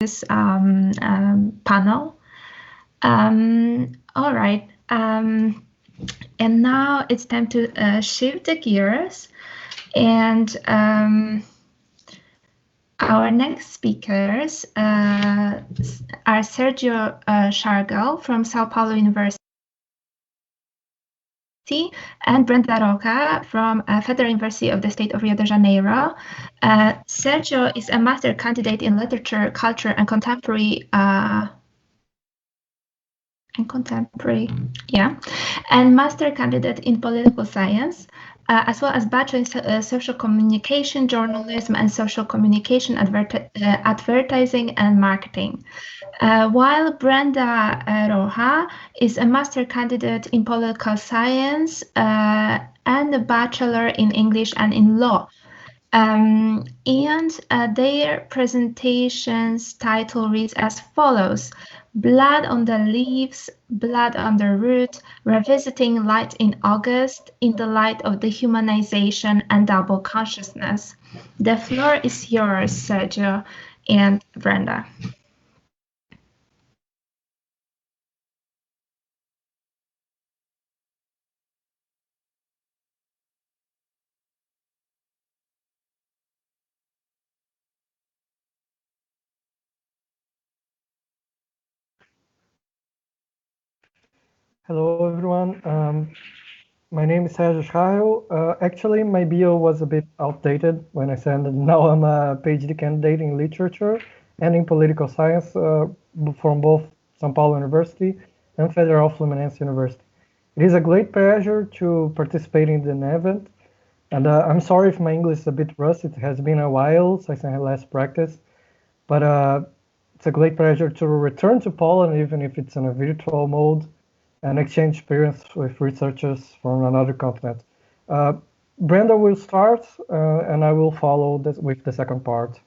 this panel. All right. And now it's time to shift the gears. And our next speakers are Sergio Shargel from Sao Paulo University and Brenda Rocha from Federal University of the State of Rio de Janeiro. Sergio is a master candidate in literature, culture, and contemporary and master candidate in political science, as well as bachelor in social communication, journalism, and social communication, advertising, and marketing. While Brenda Rocha is a master candidate in political science and a bachelor in English and in law. Their presentation's title reads as follows: Blood on the Leaves, Blood on the Root, Revisiting Light in August in the Light of Dehumanization and Double Consciousness. The floor is yours, Sergio and Brenda. Hello, everyone. My name is Sergio Schaio. Actually, my bio was a bit outdated when I said that now I'm a PhD candidate in literature and in political science from both São Paulo University and Federal Fluminense University. It is a great pleasure to participate in the event. And I'm sorry if my English is a bit rusty. It has been a while since I had last practice. But it's a great pleasure to return to Poland, even if it's in a virtual mode, and exchange experience with researchers from another continent. Brenda will start, and I will follow with the second part.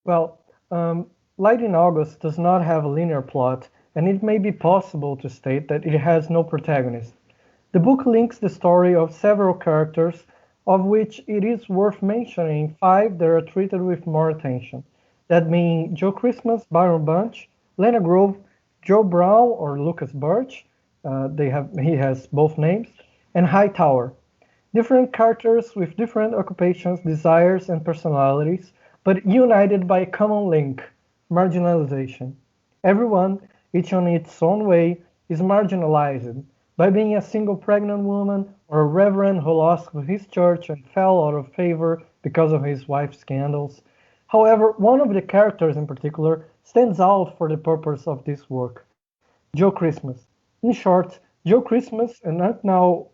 Well, Light in August does not have a linear plot, and it may be possible to state that it has no protagonist. The book links the story of several characters, of which it is worth mentioning five that are treated with more attention. That being Joe Christmas, Byron Bunch, Lena Grove, Joe Brown or Lucas Birch, he has both names, and Hightower. Different characters with different occupations, desires, and personalities, but united by a common link: marginalization. Everyone, each in its own way, is marginalized by being a single pregnant woman or a reverend who lost his church and fell out of favor because of his wife's scandals. However, one of the characters in particular stands out for the purpose of this work: Joe Christmas. In short, Joe Christmas, an unknown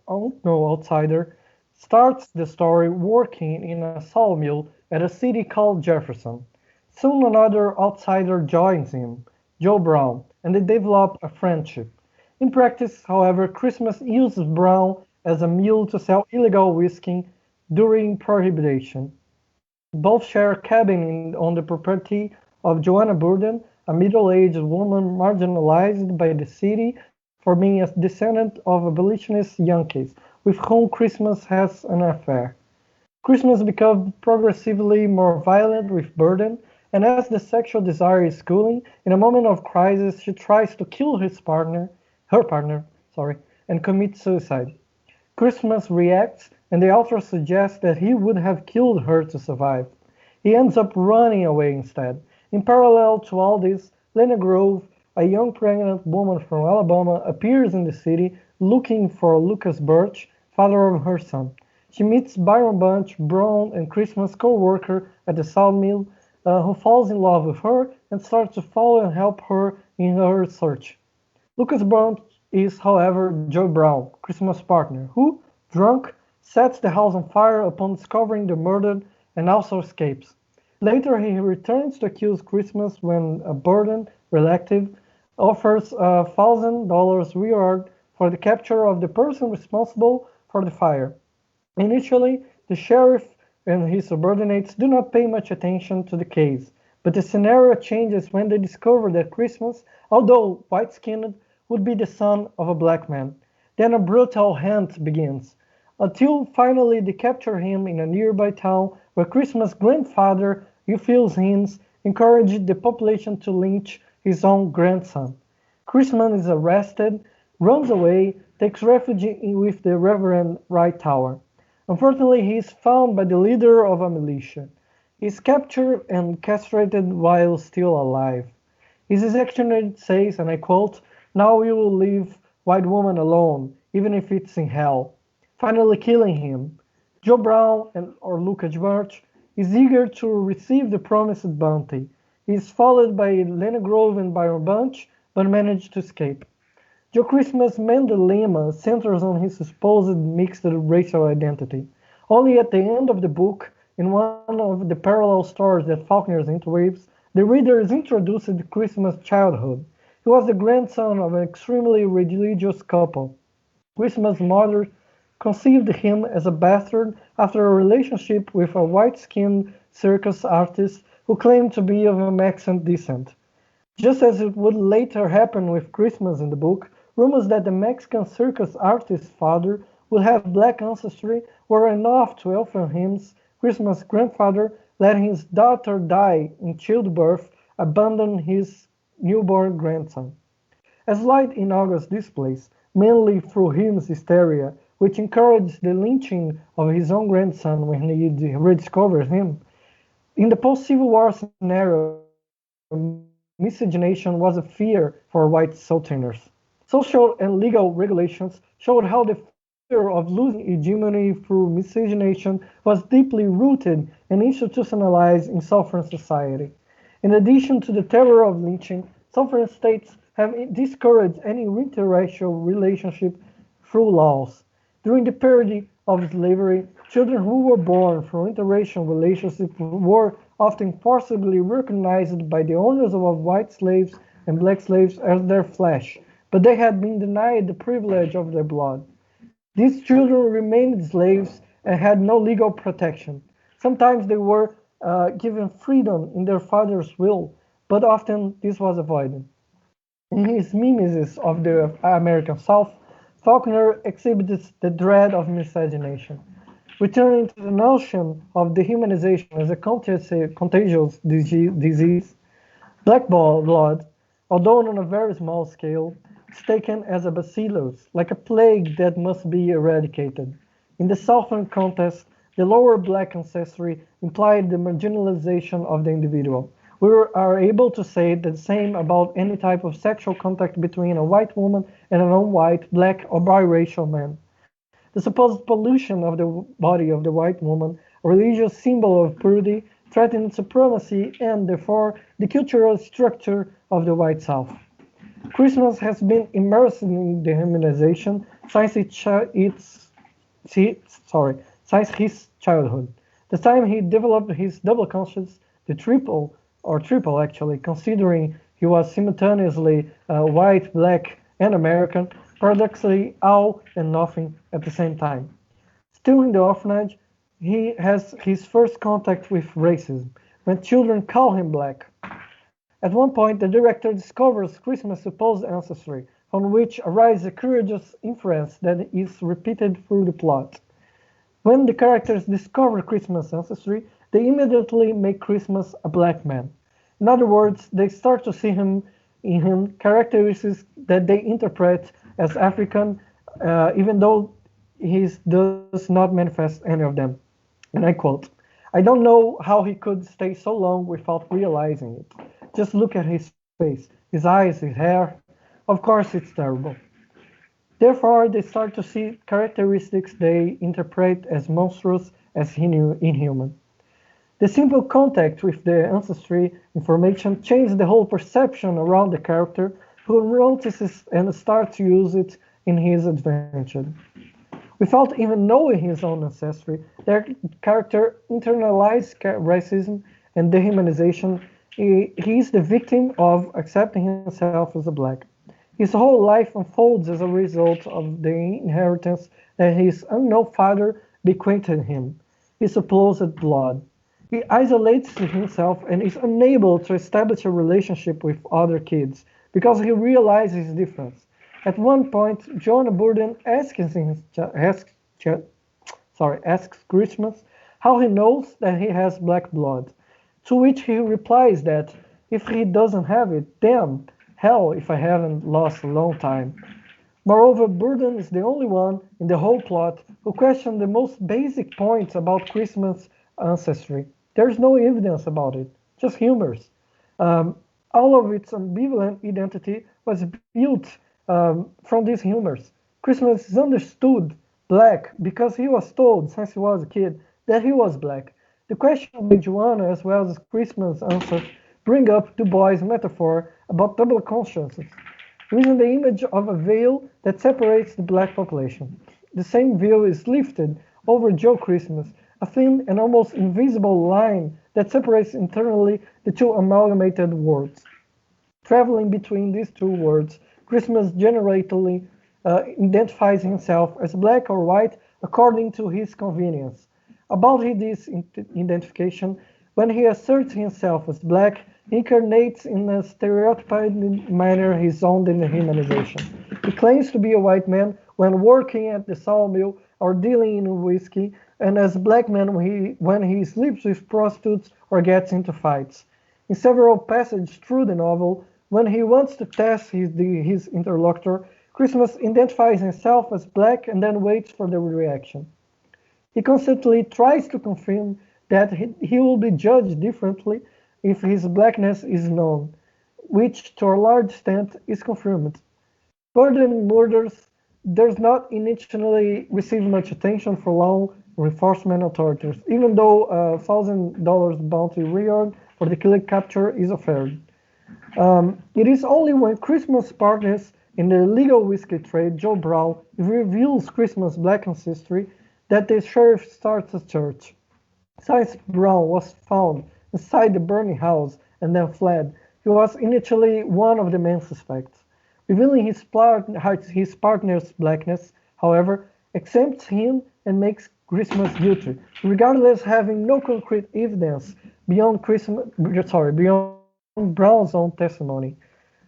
outsider, starts the story working in a sawmill at a city called Jefferson. Soon another outsider joins him, Joe Brown, and they develop a friendship. In practice, however, Christmas uses Brown as a mule to sell illegal whiskey during Prohibition. Both share a cabin on the property of Joanna Burden, a middle-aged woman marginalized by the city for being a descendant of abolitionist Yankees, with whom Christmas has an affair. Christmas becomes progressively more violent with Burden, and as the sexual desire is cooling, in a moment of crisis she tries to kill her partner, and commits suicide. Christmas reacts, and the author suggests that he would have killed her to survive. He ends up running away instead. In parallel to all this, Lena Grove, a young pregnant woman from Alabama, appears in the city looking for Lucas Birch, father of her son. She meets Byron Bunch, Brown, and Christmas' co-worker at the sawmill, who falls in love with her and starts to follow and help her in her search. Lucas Brown is, however, Joe Brown, Christmas' partner, who, drunk, sets the house on fire upon discovering the murder and also escapes. Later, he returns to accuse Christmas when a Burden relative offers $1,000 reward for the capture of the person responsible for the fire. Initially, the sheriff and his subordinates do not pay much attention to the case, but the scenario changes when they discover that Christmas, although white-skinned, would be the son of a black man. Then a brutal hunt begins, until finally they capture him in a nearby town where Christmas' grandfather, Euphil's Hines, encouraged the population to lynch his own grandson. Christmas is arrested, runs away, takes refuge with the Reverend Hightower. Unfortunately, he is found by the leader of a militia. He is captured and castrated while still alive. His executioner says, and I quote, "Now you will leave white woman alone, even if it's in hell," finally killing him. Joe Brown or Lucas Birch is eager to receive the promised bounty. He is followed by Lena Grove and Byron Bunch, but manages to escape. Joe Christmas' main dilemma centers on his supposed mixed racial identity. Only at the end of the book, in one of the parallel stories that Faulkner interweaves, the reader is introduced to Christmas' childhood. He was the grandson of an extremely religious couple. Christmas' mother conceived him as a bastard after a relationship with a white-skinned circus artist who claimed to be of a Mexican descent. Just as it would later happen with Christmas in the book, rumors that the Mexican circus artist's father would have black ancestry were enough to offer him Christmas' grandfather, letting his daughter die in childbirth, abandon his newborn grandson. As Light in August displays, mainly through Hume's hysteria, which encouraged the lynching of his own grandson when he rediscovers him, in the post-Civil War scenario, miscegenation was a fear for white Southerners. Social and legal regulations showed how the fear of losing hegemony through miscegenation was deeply rooted and institutionalized in Southern society. In addition to the terror of lynching, Southern states have discouraged any interracial relationship through laws. During the period of slavery, children who were born from interracial relationships were often forcibly recognized by the owners of white slaves and black slaves as their flesh, but they had been denied the privilege of their blood. These children remained slaves and had no legal protection. Sometimes they were given freedom in their father's will, but often this was avoided. In his mimesis of the American South, Faulkner exhibits the dread of miscegenation. Returning to the notion of dehumanization as a contagious disease, black blood, although on a very small scale, is taken as a bacillus, like a plague that must be eradicated. In the Southern context, the lower black ancestry implied the marginalization of the individual. We are able to say the same about any type of sexual contact between a white woman and a non-white, black, or biracial man. The supposed pollution of the body of the white woman, a religious symbol of purity, threatened supremacy and, therefore, the cultural structure of the white South. Christmas has been immersed in dehumanization since his childhood. The time he developed his double conscience, the triple actually, considering he was simultaneously white, black, and American, paradoxically all and nothing at the same time. Still in the orphanage, he has his first contact with racism, when children call him black. At one point, the director discovers Christmas' supposed ancestry, from which arises a curious inference that is repeated through the plot. When the characters discover Christmas' ancestry, they immediately make Christmas a black man. In other words, they start to see in him characteristics that they interpret as African, even though he does not manifest any of them. And I quote, "I don't know how he could stay so long without realizing it. Just look at his face, his eyes, his hair. Of course, it's terrible." Therefore, they start to see characteristics they interpret as monstrous, as inhuman. The simple contact with the ancestry information changes the whole perception around the character, who notices and starts to use it in his adventure. Without even knowing his own ancestry, their character internalizes racism and dehumanization. He is the victim of accepting himself as a black. His whole life unfolds as a result of the inheritance that his unknown father bequeathed him, his supposed blood. He isolates himself and is unable to establish a relationship with other kids because he realizes his difference. At one point, Jonah Burden asks Christmas how he knows that he has black blood, to which he replies that if he doesn't have it, damn, hell if I haven't lost a long time. Moreover, Burden is the only one in the whole plot who questioned the most basic points about Christmas ancestry. There's no evidence about it, just humors. All of its ambivalent identity was built from these humors. Christmas is understood black because he was told since he was a kid that he was black. The question by Joanna as well as Christmas answers bring up Du Bois' metaphor about double consciences, using the image of a veil that separates the black population. The same veil is lifted over Joe Christmas, a thin and almost invisible line that separates internally the two amalgamated worlds. Traveling between these two worlds, Christmas generally identifies himself as black or white according to his convenience. About this identification, when he asserts himself as black, he incarnates in a stereotyped manner his own dehumanization. He claims to be a white man when working at the sawmill or dealing in whiskey, and as a black man when he sleeps with prostitutes or gets into fights. In several passages through the novel, when he wants to test his interlocutor, Christmas identifies himself as black and then waits for the reaction. He constantly tries to confirm that he will be judged differently if his blackness is known, which to a large extent is confirmed. Burden murders does not initially receive much attention from law enforcement authorities, even though a $1,000 bounty reward for the killer capture is offered. It is only when Christmas partners in the illegal whiskey trade, Joe Brown, reveals Christmas' black ancestry that the sheriff starts a search. Since Brown was found inside the burning house and then fled, he was initially one of the main suspects. Revealing his partner's blackness, however, exempts him and makes Christmas guilty, regardless having no concrete evidence beyond Brown's own testimony.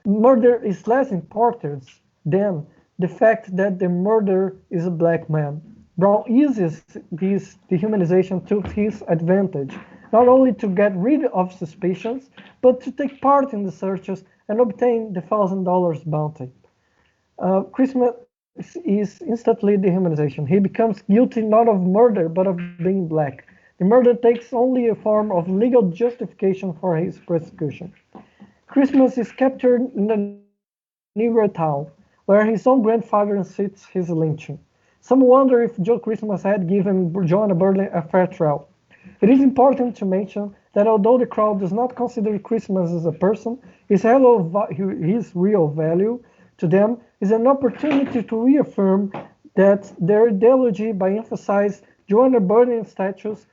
Murder is less important than the fact that the murderer is a black man. Brown uses this dehumanization to his advantage, not only to get rid of suspicions, but to take part in the searches and obtain the $1,000 bounty. Christmas is instantly dehumanization. He becomes guilty not of murder, but of being black. The murder takes only a form of legal justification for his persecution. Christmas is captured in a Negro town, where his own grandfather sits his lynching. Some wonder if Joe Christmas had given Joanna Burley a fair trial. It is important to mention that although the crowd does not consider Christmas as a person, his real value to them is an opportunity to reaffirm that their ideology by emphasizing Joanna Burley's status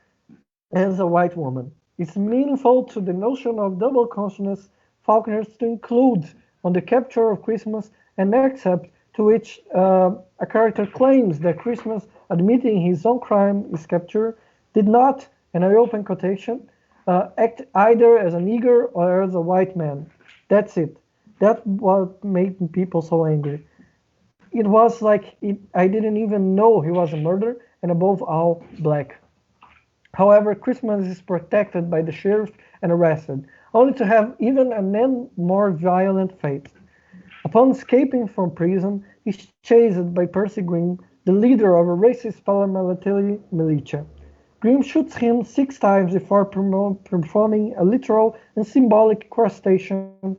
as a white woman. It's meaningful to the notion of double consciousness Faulkner to include on the capture of Christmas an excerpt to which a character claims that Christmas, admitting his own crime is captured, did not, and I open quotation, act either as a nigger or as a white man. That's it. That's what made people so angry. It was like I didn't even know he was a murderer, and above all, black. However, Christmas is protected by the sheriff and arrested, only to have even a more violent fate. Upon escaping from prison, he's chased by Percy Green, the leader of a racist paramilitary militia. Green shoots him 6 times before performing a literal and symbolic crustacean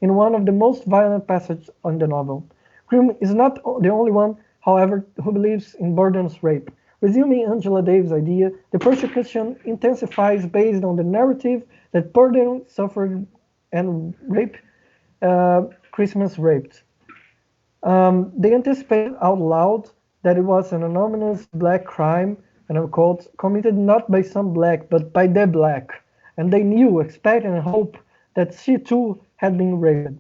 in one of the most violent passages in the novel. Green is not the only one, however, who believes in Burden's rape. Resuming Angela Davis' idea, the persecution intensifies based on the narrative that Burden suffered and Christmas raped. They anticipated out loud that it was an anonymous black crime, and I'm quote, committed not by some black, but by the black. And they knew, expected, and hoped that she too had been raped.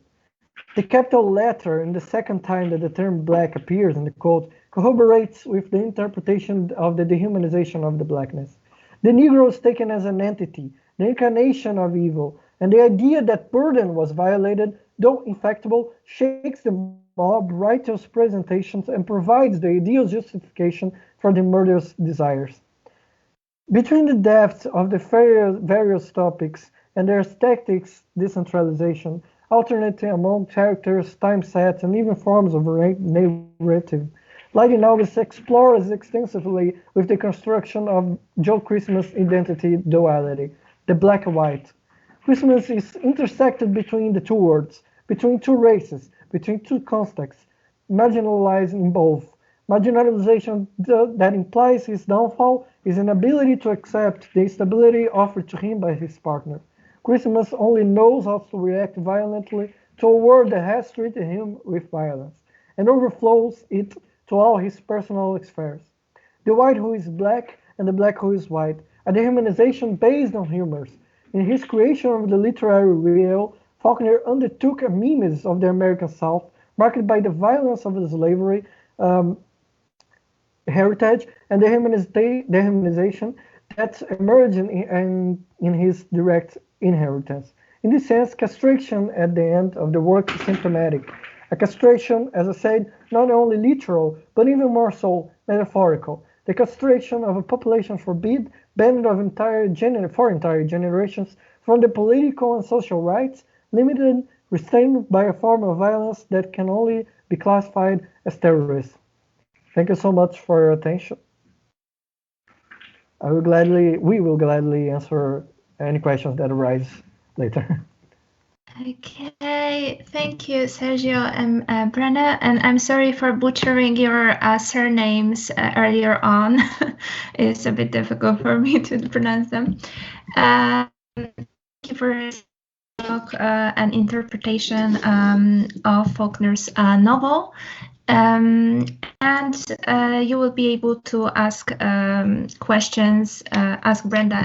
The capital letter in the second time that the term black appears in the quote corroborates with the interpretation of the dehumanization of the blackness. The Negro is taken as an entity, the incarnation of evil, and the idea that Burden was violated, though infectable, shakes the mob righteous presentations and provides the ideal justification for the murderous desires. Between the depths of the various topics and their tactics, decentralization, alternating among characters, time sets, and even forms of narrative, Lighting Novels explores extensively with the construction of Joe Christmas' identity duality, the black and white. Christmas is intersected between the two worlds, between two races, between two contexts, marginalized in both. Marginalization that implies his downfall is an ability to accept the instability offered to him by his partner. Christmas only knows how to react violently to a world that has treated him with violence, and overflows it to all his personal affairs. The white who is black and the black who is white, a dehumanization based on humors. In his creation of the literary real, Faulkner undertook a mimesis of the American South, marked by the violence of the slavery heritage and the dehumanization that emerged in his direct inheritance. In this sense, castration at the end of the work is symptomatic. A castration, as I said, not only literal, but even more so, metaphorical. The castration of a population banned for entire generations from the political and social rights, limited, restrained by a form of violence that can only be classified as terrorism. Thank you so much for your attention. We will gladly answer any questions that arise later. Okay, thank you, Sergio and Brenda. And I'm sorry for butchering your surnames earlier on. It's a bit difficult for me to pronounce them. Thank you for an interpretation of Faulkner's novel. And you will be able to ask questions, ask Brenda